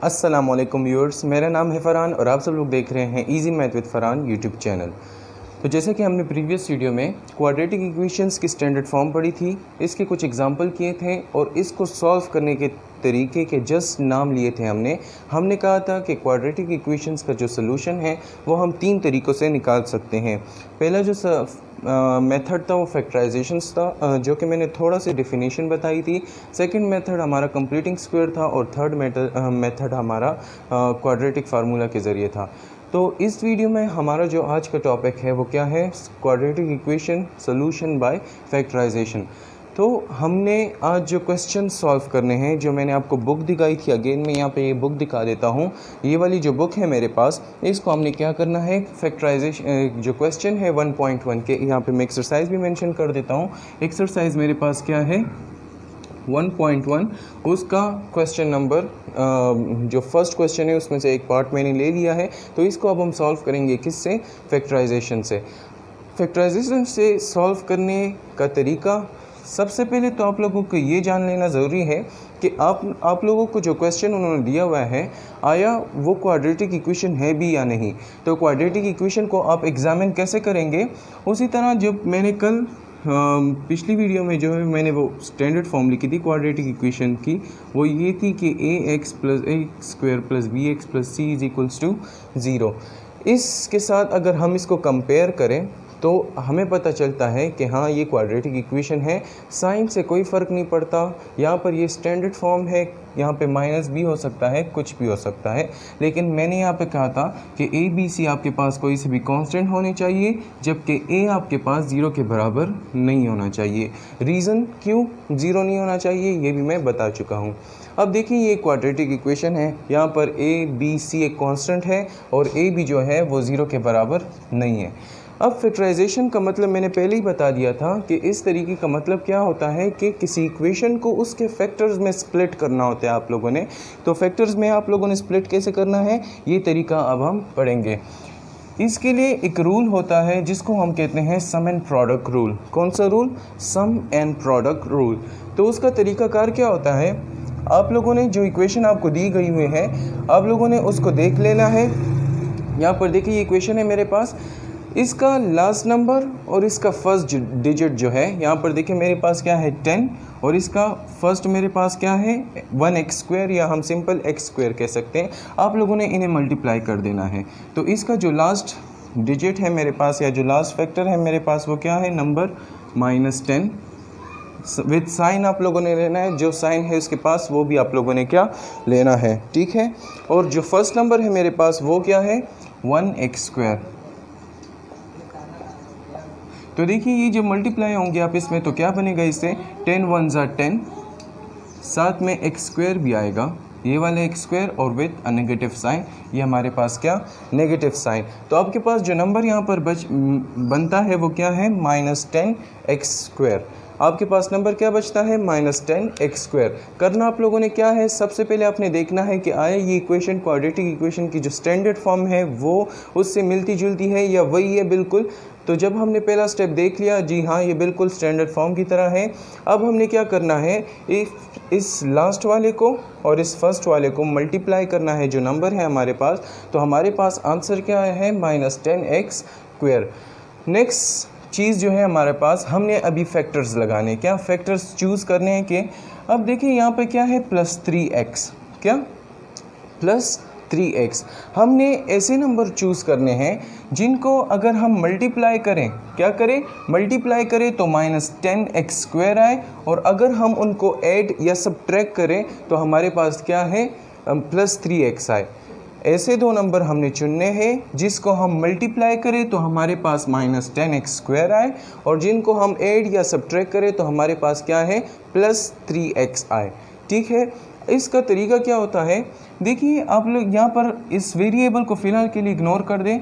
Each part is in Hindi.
अस्सलाम वालेकुम व्यूअर्स, मेरा नाम है फ़रहान और आप सब लोग देख रहे हैं easy math with Farhan YouTube channel. तो जैसे कि हमने प्रीवियस वीडियो में क्वाड्रेटिक इक्वेशंस की स्टैंडर्ड फॉर्म पढ़ी थी, इसके कुछ एग्जांपल किए थे और इसको सॉल्व करने के तरीके के जस्ट नाम लिए थे। हमने कहा था कि क्वाड्रेटिक इक्वेशंस का जो सलूशन है वो हम 3 तरीक़ों से निकाल सकते हैं। पहला जो मेथड था वो फैक्टराइजेशंस था, जो कि मैंने थोड़ा सी डेफिनेशन बताई थी। सेकंड मेथड हमारा कंप्लीटिंग स्क्वायर था और थर्ड मेथड हमारा क्वाड्रेटिक फार्मूला के ज़रिए था। तो इस वीडियो में हमारा जो आज का टॉपिक है वो क्या है, quadratic equation solution by factorisation. तो हमने आज जो क्वेश्चन सॉल्व करने हैं, जो मैंने आपको बुक दिखाई थी, अगेन मैं यहाँ पे ये बुक दिखा देता हूँ। ये वाली जो बुक है मेरे पास, इसको हमने क्या करना है, फैक्टराइजेशन जो क्वेश्चन है 1.1 के, यहाँ पे मैं एक्सरसाइज भी मेंशन कर देता हूँ। एक्सरसाइज मेरे पास क्या है 1.1, उसका क्वेश्चन नंबर जो फर्स्ट क्वेश्चन है उसमें से एक पार्ट मैंने ले लिया है। तो इसको अब हम सॉल्व करेंगे किससे, फैक्टराइजेशन से। फैक्टराइजेशन से सॉल्व करने का तरीका, सबसे पहले तो आप लोगों को ये जान लेना ज़रूरी है कि आप लोगों को जो क्वेश्चन उन्होंने दिया हुआ है, आया वो क्वाड्रेटिक इक्वेशन है भी या नहीं। तो क्वाड्रेटिक इक्वेशन को आप एग्जामिन कैसे करेंगे, उसी तरह जब मैंने कल पिछली वीडियो में जो है मैंने वो स्टैंडर्ड फॉर्म लिखी थी क्वाड्रेटिक इक्वेशन की, वो ये थी कि ax + x² + bx + c = 0। इसके साथ अगर हम इसको कंपेयर करें तो हमें पता चलता है कि हाँ ये क्वाड्रेटिक इक्वेशन है, साइन से कोई फ़र्क नहीं पड़ता। यहाँ पर ये स्टैंडर्ड फॉर्म है, यहाँ पे माइनस भी हो सकता है, कुछ भी हो सकता है, लेकिन मैंने यहाँ पे कहा था कि ए बी सी आपके पास कोई से भी कांस्टेंट होने चाहिए, जबकि ए आपके पास 0 के बराबर नहीं होना चाहिए। रीज़न क्यों 0 नहीं होना चाहिए ये भी मैं बता चुका हूँ। अब देखिए ये क्वाड्रेटिक इक्वेशन है, यहाँ पर ए बी सी एक कांस्टेंट है और ए भी जो है वो 0 के बराबर नहीं है। अब फैक्टराइजेशन का मतलब मैंने पहले ही बता दिया था कि इस तरीके का मतलब क्या होता है कि किसी इक्वेशन को उसके फैक्टर्स में स्प्लिट करना होता है आप लोगों ने। तो फैक्टर्स में आप लोगों ने स्प्लिट कैसे करना है, ये तरीका अब हम पढ़ेंगे। इसके लिए एक रूल होता है जिसको हम कहते हैं सम एंड प्रोडक्ट रूल। कौन सा rule, sum and product rule. तो उसका तरीकाकार क्या होता है, आप लोगों ने जो इक्वेशन आपको दी गई हुई है, आप लोगों ने उसको देख लेना है। यहाँ पर देखिए ये इक्वेशन है मेरे पास, इसका लास्ट नंबर और इसका फर्स्ट डिजिट जो है, यहाँ पर देखिए मेरे पास क्या है 10 और इसका फर्स्ट मेरे पास क्या है 1x² या हम सिंपल x² कह सकते हैं। आप लोगों ने इन्हें मल्टीप्लाई कर देना है। तो इसका जो लास्ट डिजिट है मेरे पास या जो लास्ट फैक्टर है मेरे पास वो क्या है, नंबर -10 विद साइन आप लोगों ने लेना है। जो साइन है उसके पास वो भी आप लोगों ने क्या लेना है, ठीक है। और जो फर्स्ट नंबर है मेरे पास वो क्या है 1x²। तो देखिए ये जो मल्टीप्लाई होंगे आप इसमें, तो क्या बनेगा इससे 10 1 ज़ा 10, साथ में x² भी आएगा, ये वाला x² और विद अ नेगेटिव साइन, ये हमारे पास क्या नेगेटिव साइन। तो आपके पास जो नंबर यहाँ पर बनता है वो क्या है -10x²। आपके पास नंबर क्या बचता है -10x²। करना आप लोगों ने क्या है, सबसे पहले आपने देखना है कि आया ये इक्वेशन क्वाड्रेटिक इक्वेशन की जो स्टैंडर्ड फॉर्म है वो उससे मिलती जुलती है या वही है बिल्कुल। तो जब हमने पहला स्टेप देख लिया, जी हाँ ये बिल्कुल स्टैंडर्ड फॉर्म की तरह है, अब हमने क्या करना है, इस लास्ट वाले को और इस फर्स्ट वाले को मल्टीप्लाई करना है जो नंबर है हमारे पास। तो हमारे पास आंसर क्या है -10x²। नेक्स्ट चीज़ जो है हमारे पास, हमने अभी फैक्टर्स लगाने, क्या फैक्टर्स चूज़ करने हैं कि अब देखिए यहाँ पे क्या है +3x, क्या +3x। हमने ऐसे नंबर चूज़ करने हैं जिनको अगर हम मल्टीप्लाई करें, क्या करें मल्टीप्लाई करें तो -10x² आए, और अगर हम उनको ऐड या सब्ट्रैक्ट करें तो हमारे पास क्या है +3x आए। ऐसे दो नंबर हमने चुनने हैं जिसको हम मल्टीप्लाई करें तो हमारे पास -10x² आए, और जिनको हम ऐड या सब्ट्रैक्ट करें तो हमारे पास क्या है +3x आए, ठीक है। इसका तरीका क्या होता है, देखिए आप लोग यहाँ पर इस वेरिएबल को फ़िलहाल के लिए इग्नोर कर दें।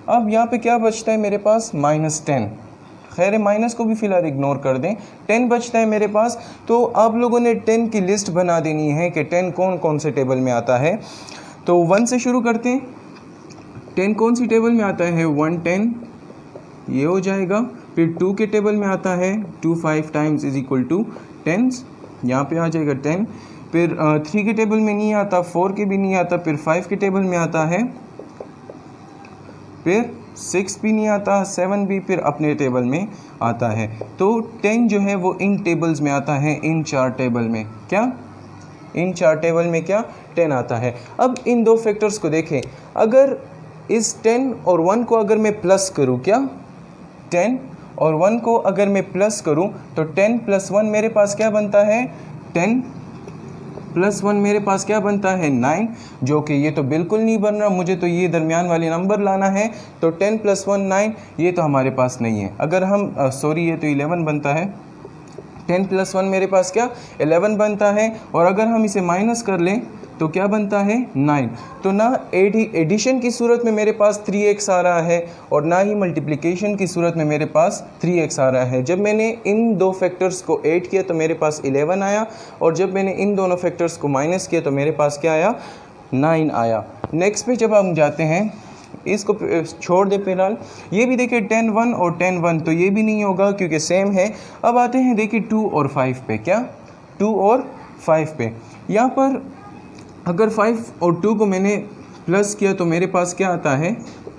अब यहाँ पे क्या बचता है मेरे पास -10, खैर माइनस को भी फ़िलहाल इग्नोर कर दें, 10 बचता है मेरे पास। तो आप लोगों ने 10 की लिस्ट बना देनी है कि 10 कौन कौन से टेबल में आता है। तो 1 से शुरू करते हैं, 10 कौन सी टेबल में आता है 1 10, ये हो जाएगा। फिर 2 के टेबल में आता है 2 5 टाइम्स = 10, यहाँ पे आ जाएगा 10। फिर 3 के टेबल में नहीं आता, 4 के भी नहीं आता, फिर 5 के टेबल में आता है, फिर 6 भी नहीं आता, 7 भी फिर अपने टेबल में आता है। तो 10 जो है वो इन टेबल्स में आता है, इन 4 टेबल में। क्या इन 4 टेबल में क्या 10 आता है। अब इन दो फैक्टर्स को देखें, अगर इस 10 और 1 को अगर मैं प्लस करूं, क्या 10 और 1 को अगर मैं प्लस करूं तो 10 + 1 मेरे पास क्या बनता है, 10 + 1 मेरे पास क्या बनता है 9, जो कि ये तो बिल्कुल नहीं बन रहा, मुझे तो ये दरमियान वाले नंबर लाना है। तो 10 + 1 9, ये तो हमारे पास नहीं है। अगर हम सॉरी ये तो 11 बनता है, 10 + 1 मेरे पास क्या 11 बनता है। और अगर हम इसे माइनस कर लें तो क्या बनता है 9। तो ना एडिशन की सूरत में मेरे पास 3x आ रहा है और ना ही मल्टीप्लिकेशन की सूरत में मेरे पास 3x आ रहा है। जब मैंने इन दो फैक्टर्स को ऐड किया तो मेरे पास 11 आया, और जब मैंने इन दोनों फैक्टर्स को माइनस किया तो मेरे पास क्या आया 9 आया। नेक्स्ट पे जब हम जाते हैं, इसको छोड़ दे फिलहाल, ये भी देखिए 10 1 और 10 1, तो ये भी नहीं होगा क्योंकि सेम है। अब आते हैं देखिए 2 और 5 पे, क्या 2 और 5 पे। यहाँ पर अगर 5 और 2 को मैंने प्लस किया तो मेरे पास क्या आता है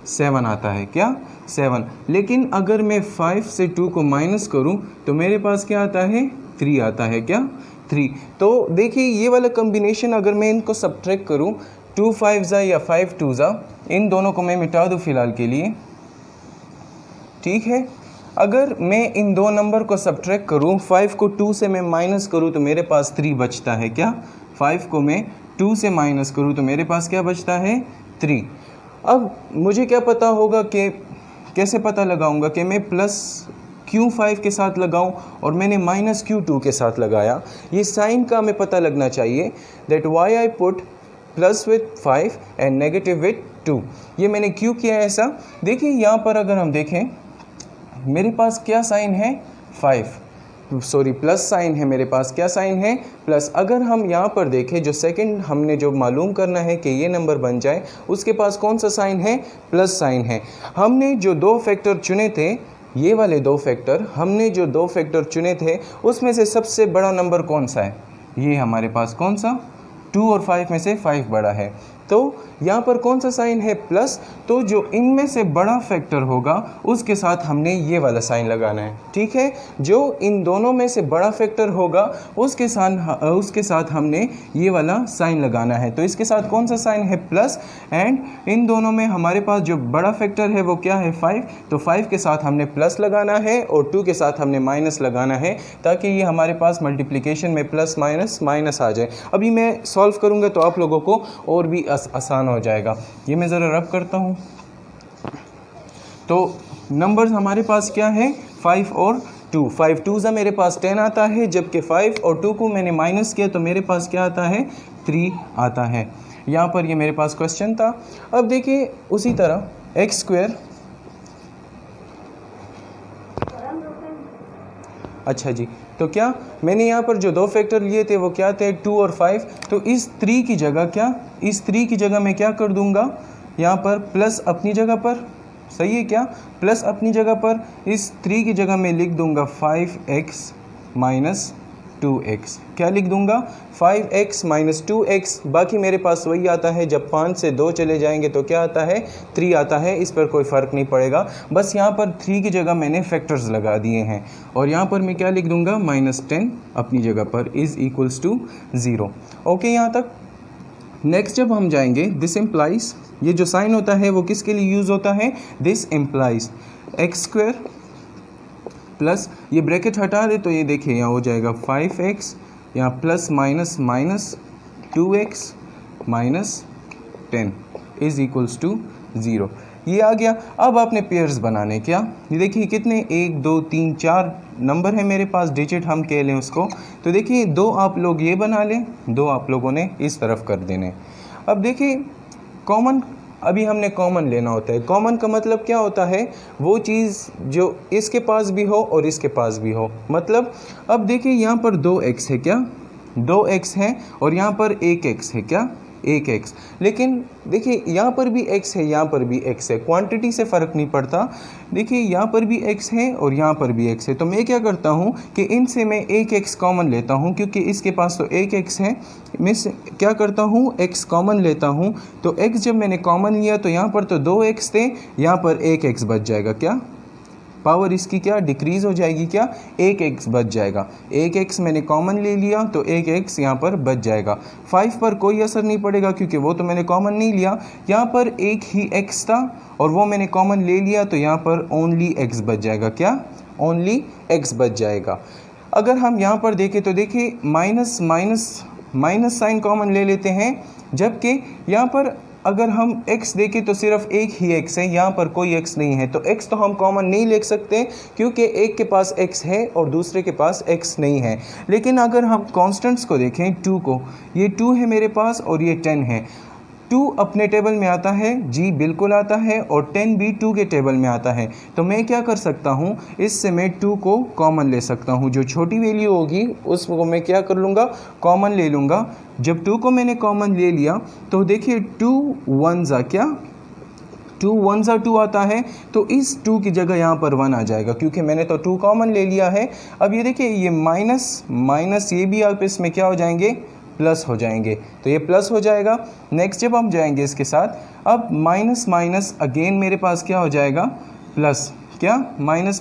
7 आता है, क्या 7। लेकिन अगर मैं 5 से 2 को माइनस करूं तो मेरे पास क्या आता है 3 आता है, क्या 3। तो देखिए ये वाला कम्बिनेशन अगर मैं इनको सब्ट्रैक्ट करूं, 2 5 या 5 2 इन दोनों को मैं मिटा दूं फ़िलहाल के लिए, ठीक है। अगर मैं इन दो नंबर को सब्ट्रैक्ट करूं, 5 को 2 से मैं माइनस करूं तो मेरे पास 3 बचता है, क्या 5 को मैं 2 से माइनस करूं तो मेरे पास क्या बचता है 3। अब मुझे क्या पता होगा कि कैसे पता लगाऊंगा कि मैं प्लस क्यों 5 के साथ लगाऊं और मैंने माइनस क्यों 2 के साथ लगाया। ये साइन का हमें पता लगना चाहिए, that why I put plus with 5 and negative with 2। ये मैंने क्यों किया है ऐसा। देखिए यहाँ पर अगर हम देखें मेरे पास क्या साइन है 5, सॉरी प्लस साइन है, मेरे पास क्या साइन है प्लस। अगर हम यहाँ पर देखें जो सेकंड हमने जो मालूम करना है कि ये नंबर बन जाए, उसके पास कौन सा साइन है प्लस साइन है। हमने जो दो फैक्टर चुने थे, ये वाले दो फैक्टर, हमने जो दो फैक्टर चुने थे उसमें से सबसे बड़ा नंबर कौन सा है, ये हमारे पास कौन सा 2 और 5 में से 5 बड़ा है। तो यहाँ पर कौन सा साइन है प्लस, तो जो इनमें से बड़ा फैक्टर होगा उसके साथ हमने ये वाला साइन लगाना है, ठीक है। जो इन दोनों में से बड़ा फैक्टर होगा उसके साथ हमने ये वाला साइन लगाना है। तो इसके साथ कौन सा साइन है प्लस, एंड इन दोनों में हमारे पास जो बड़ा फैक्टर है वो क्या है 5, तो 5 के साथ हमने प्लस लगाना है और 2 के साथ हमने माइनस लगाना है, ताकि ये हमारे पास मल्टीप्लिकेशन में प्लस माइनस माइनस आ जाए। अभी मैं सॉल्व करूँगा तो आप लोगों को और भी आसान हो जाएगा। ये मैं ज़रा रब करता हूँ। तो नंबर्स हमारे पास क्या है 5 और 2। 5 2 मेरे पास 10 आता है, जबकि 5 और 2 को मैंने माइनस किया तो मेरे पास क्या आता है 3 आता है। यहाँ पर ये मेरे पास क्वेश्चन था। अब देखिए उसी तरह एक्स स्क्वायर, अच्छा जी, तो क्या मैंने यहाँ पर जो दो फैक्टर लिए थे वो क्या थे 2 और 5। तो इस 3 की जगह क्या, इस 3 की जगह मैं क्या कर दूंगा, यहाँ पर प्लस अपनी जगह पर, सही है क्या, प्लस अपनी जगह पर, इस 3 की जगह मैं लिख दूंगा 5x माइनस 2x। क्या लिख दूंगा 5x माइनस 2x। बाकी मेरे पास वही आता है, जब 5 से 2 चले जाएंगे तो क्या आता है 3 आता है। इस पर कोई फ़र्क नहीं पड़ेगा, बस यहाँ पर 3 की जगह मैंने फैक्टर्स लगा दिए हैं। और यहाँ पर मैं क्या लिख दूंगा -10 अपनी जगह पर इज़ इक्वल्स टू 0। ओके यहाँ तक। नेक्स्ट जब हम जाएंगे दिस इम्प्लाइज, ये जो साइन होता है वो किसके लिए यूज़ होता है, this implies x square plus, ये ब्रैकेट हटा दे तो ये देखिए यहाँ हो जाएगा 5x, यहाँ plus minus minus 2x minus 10 is equals to 0। ये आ गया। अब आपने पेयर्स बनाने, क्या ये देखिए कितने 1 2 3 4 नंबर है मेरे पास, डिजिट हम कह लें उसको। तो देखिए 2 आप लोग ये बना लें, 2 आप लोगों ने इस तरफ कर देने। अब देखिए कॉमन, अभी हमने कॉमन लेना होता है। कॉमन का मतलब क्या होता है, वो चीज़ जो इसके पास भी हो और इसके पास भी हो। मतलब अब देखिए यहाँ पर 2x है, क्या 2x है, और यहाँ पर 1x है, क्या एक एक्स। लेकिन देखिए यहाँ पर भी एक्स है, यहाँ पर भी एक्स है, क्वांटिटी से फ़र्क नहीं पड़ता। देखिए यहाँ पर भी एक्स है और यहाँ पर भी एक्स है, तो मैं क्या करता हूँ कि इनसे मैं एक एक्स कॉमन लेता हूँ, क्योंकि इसके पास तो एक एक्स है। मैं क्या करता हूँ, एक्स कॉमन लेता हूँ। तो एक्स जब मैंने कॉमन लिया तो यहाँ पर तो 2 एक्स थे, यहाँ पर एक एक्स बच जाएगा। क्या पावर इसकी क्या डिक्रीज़ हो जाएगी, क्या एक एक्स बच जाएगा। एक एक्स मैंने कॉमन ले लिया तो एक एक्स यहाँ पर बच जाएगा। 5 पर कोई असर नहीं पड़ेगा क्योंकि वो तो मैंने कॉमन नहीं लिया। यहाँ पर एक ही एक्स था और वो मैंने कॉमन ले लिया, तो यहाँ पर ओनली एक्स बच जाएगा। क्या ओनली एक्स बच जाएगा। अगर हम यहाँ पर देखें तो देखिए माइनस साइन कॉमन ले लेते हैं, जबकि यहाँ पर अगर हम x देखें तो सिर्फ एक ही x है, यहाँ पर कोई x नहीं है, तो x तो हम कॉमन नहीं ले सकते क्योंकि एक के पास x है और दूसरे के पास x नहीं है। लेकिन अगर हम कांस्टेंट्स को देखें, 2 को, ये 2 है मेरे पास और ये 10 है। 2 अपने टेबल में आता है, जी बिल्कुल आता है, और 10 भी 2 के टेबल में आता है। तो मैं क्या कर सकता हूँ, इससे मैं 2 को कॉमन ले सकता हूँ। जो छोटी वैल्यू होगी उसको मैं क्या कर लूँगा, कॉमन ले लूँगा। जब 2 को मैंने कॉमन ले लिया तो देखिए 2 1 ज़ा क्या 2 1 ज़ा 2 आता है, तो इस 2 की जगह यहाँ पर 1 आ जाएगा क्योंकि मैंने तो 2 कॉमन ले लिया है। अब ये देखिए ये माइनस ये भी आप इसमें क्या हो जाएंगे, प्लस हो जाएंगे, तो ये प्लस हो जाएगा। नेक्स्ट जब हम जाएंगे इसके साथ, अब माइनस अगेन मेरे पास क्या हो जाएगा, प्लस। क्या माइनस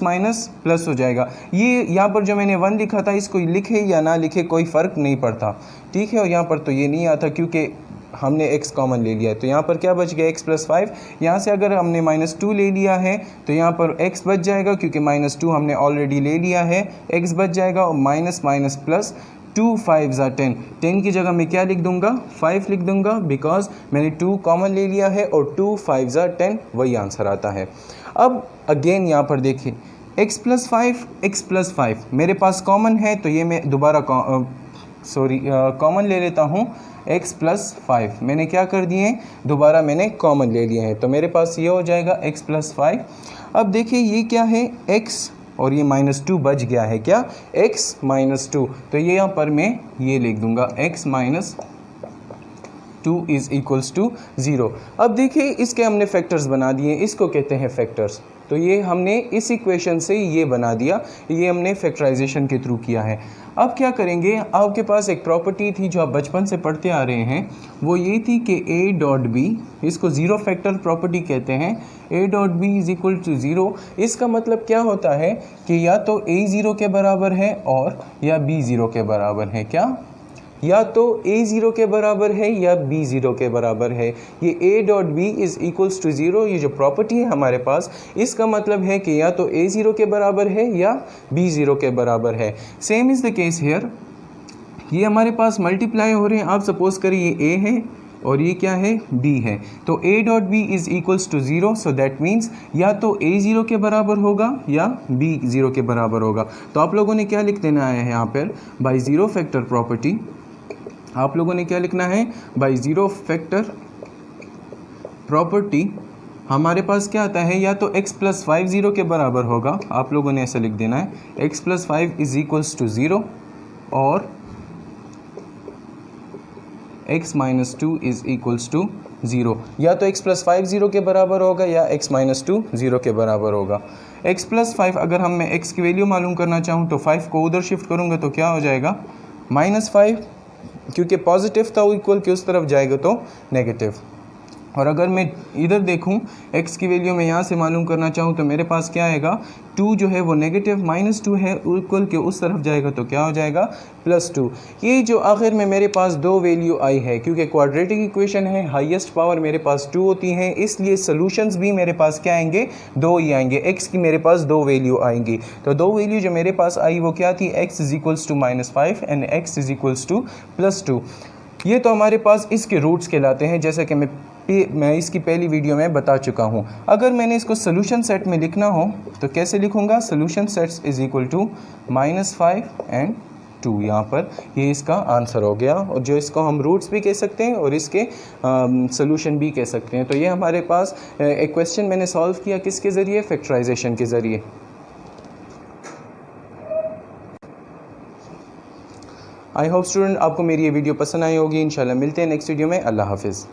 प्लस हो जाएगा। ये यहाँ पर जो मैंने 1 लिखा था, इसको लिखे या ना लिखे कोई फ़र्क नहीं पड़ता, ठीक है। और यहाँ पर तो ये नहीं आता क्योंकि हमने x कॉमन ले लिया है, तो यहाँ पर क्या बच गया, x + 5। यहाँ से अगर हमने -2 ले लिया है तो यहाँ पर x बच जाएगा क्योंकि -2 हमने ऑलरेडी ले लिया है, x बच जाएगा। और माइनस प्लस 2 5 ज़ा 10, 10 की जगह मैं क्या लिख दूंगा, 5 लिख दूंगा, बिकॉज मैंने 2 कॉमन ले लिया है और 2 5 ज़ा 10 वही आंसर आता है। अब अगेन यहाँ पर देखिए x + 5 मेरे पास कॉमन है, तो ये मैं दोबारा कॉमन ले लेता हूँ। x + 5 मैंने क्या कर दिए, दोबारा मैंने कॉमन ले लिए हैं, तो मेरे पास ये हो जाएगा x + 5। अब देखिए ये क्या है, x और ये -2 बच गया है, क्या x - 2, तो ये यहाँ पर मैं ये लिख दूंगा x - 2 = 0। अब देखिए इसके हमने फैक्टर्स बना दिए, इसको कहते हैं फैक्टर्स। तो ये हमने इस इक्वेशन से ये बना दिया, ये हमने फैक्टराइजेशन के थ्रू किया है। अब क्या करेंगे, आपके पास एक प्रॉपर्टी थी जो आप बचपन से पढ़ते आ रहे हैं, वो ये थी कि a.b, इसको ज़ीरो फैक्टर प्रॉपर्टी कहते हैं। a.b = 0। इसका मतलब क्या होता है कि या तो a 0 के बराबर है और या b 0 के बराबर है। क्या, या तो a 0 के बराबर है या b 0 के बराबर है। ये a.b = 0, ये जो प्रॉपर्टी है हमारे पास, इसका मतलब है कि या तो a 0 के बराबर है या b 0 के बराबर है। Same is the case hair, ये हमारे पास मल्टीप्लाई हो रहे हैं। आप सपोज करिए ये a है और ये क्या है, b है, तो a.b = 0, सो दैट मीन्स या तो a 0 के बराबर होगा या b 0 के बराबर होगा। तो आप लोगों ने क्या लिख देना है यहाँ पर, बाय ज़ीरो फैक्टर प्रॉपर्टी, आप लोगों ने क्या लिखना है, बाय ज़ीरो फैक्टर प्रॉपर्टी हमारे पास क्या आता है, या तो x + 5 0 के बराबर होगा, आप लोगों ने ऐसा लिख देना है, x + 5 = 0 और x - 2 = 0। या तो x + 5 0 के बराबर होगा या x - 2 0 के बराबर होगा। x + 5 अगर हम मैं x की वैल्यू मालूम करना चाहूँ तो 5 को उधर शिफ्ट करूँगा तो क्या हो जाएगा, -5, क्योंकि पॉजिटिव था वो इक्वल के उस तरफ जाएगा तो नेगेटिव। और अगर मैं इधर देखूं, x की वैल्यू मैं यहाँ से मालूम करना चाहूँ तो मेरे पास क्या आएगा, 2 जो है वो नेगेटिव, -2 है इक्वल के उस तरफ जाएगा तो क्या हो जाएगा, +2। ये जो आखिर में मेरे पास 2 वैल्यू आई है, क्योंकि क्वाड्रेटिक इक्वेशन है, हाईएस्ट पावर मेरे पास 2 होती है, इसलिए सॉल्यूशंस भी मेरे पास क्या आएंगे, 2 ही आएंगे। x की मेरे पास 2 वैल्यू आएंगी, तो 2 वैल्यू जो मेरे पास आई वो क्या थी, x = -5 एंड x = +2। ये तो हमारे पास इसके रूट्स कहलाते हैं, जैसे कि मैं इसकी पहली वीडियो में बता चुका हूँ। अगर मैंने इसको सोल्यूशन सेट में लिखना हो तो कैसे लिखूँगा, सोल्यूशन सेट्स = -5 एंड 2। यहाँ पर ये इसका आंसर हो गया, और जो इसको हम रूट्स भी कह सकते हैं और इसके सोल्यूशन भी कह सकते हैं। तो ये हमारे पास एक क्वेश्चन मैंने सॉल्व किया किसके ज़रिए, फैक्टराइजेशन के ज़रिए। आई होप स्टूडेंट आपको मेरी ये वीडियो पसंद आई होगी। इंशाल्लाह मिलते हैं नेक्स्ट वीडियो में। अल्लाह हाफिज़।